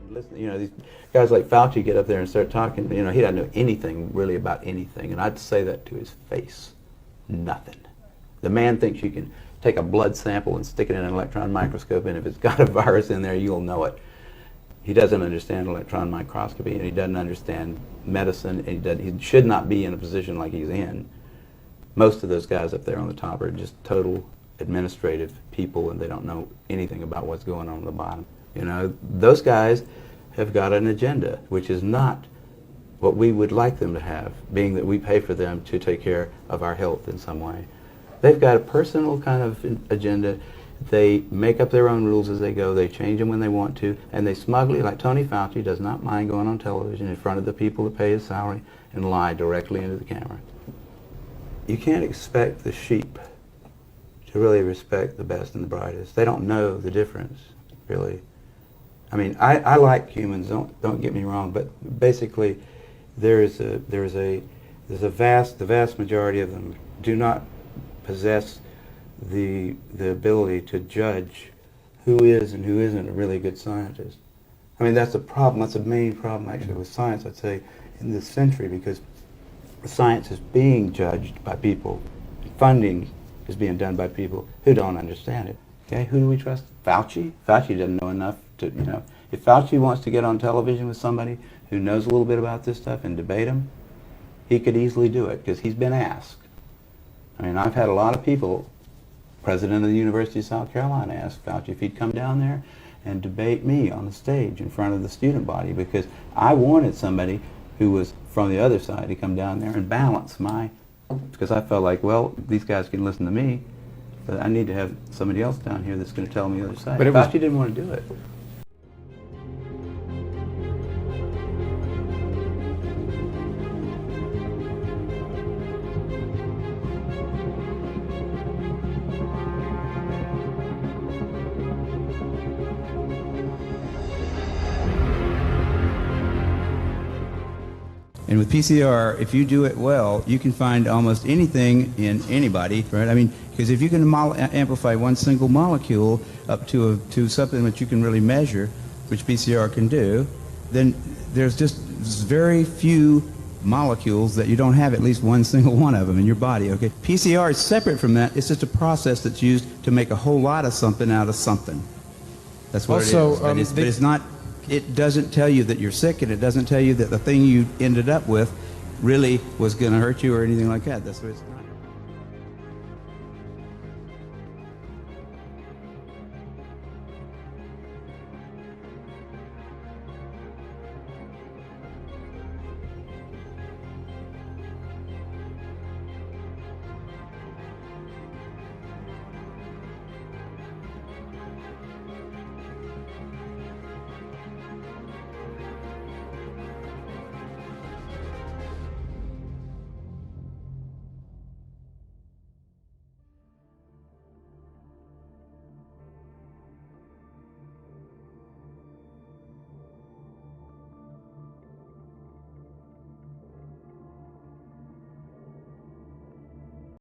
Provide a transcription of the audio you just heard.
Listen, you know, these guys like Fauci get up there and start talking, you know, he doesn't know anything really about anything, and I'd say that to his face. Nothing. The man thinks you can take a blood sample and stick it in an electron microscope, and if it's got a virus in there, you'll know it. He doesn't understand electron microscopy, and he doesn't understand medicine, and he should not be in a position like he's in. Most of those guys up there on the top are just total administrative people, and they don't know anything about what's going on the bottom. You know, those guys have got an agenda, which is not what we would like them to have, being that we pay for them to take care of our health in some way. They've got a personal kind of agenda. They make up their own rules as they go. They change them when they want to, and they smugly, like Tony Fauci, does not mind going on television in front of the people that pay his salary and lie directly into the camera. You can't expect the sheep to really respect the best and the brightest. They don't know the difference, really. I mean, I like humans. Don't get me wrong, but basically, the vast majority of them do not possess the ability to judge who is and who isn't a really good scientist. I mean, that's a problem. That's a main problem, actually, with science, I'd say, in this century, because science is being judged by people. Funding is being done by people who don't understand it. Okay, who do we trust? Fauci? Fauci doesn't know enough to, you know. If Fauci wants to get on television with somebody who knows a little bit about this stuff and debate him, he could easily do it, because he's been asked. I mean, I've had a lot of people, president of the University of South Carolina asked Fauci if he'd come down there and debate me on the stage in front of the student body, because I wanted somebody who was from the other side to come down there and balance my, because I felt like, well, these guys can listen to me, but I need to have somebody else down here that's going to tell me the other side. But Fauci didn't want to do it. And with PCR, if you do it well, you can find almost anything in anybody, right? I mean, because if you can amplify one single molecule up to something that you can really measure, which PCR can do, then there's just very few molecules that you don't have at least one single one of them in your body, okay? PCR is separate from that. It's just a process that's used to make a whole lot of something out of something. That's what it is. But it's not... It doesn't tell you that you're sick, and it doesn't tell you that the thing you ended up with really was going to hurt you or anything like that. That's what it's not.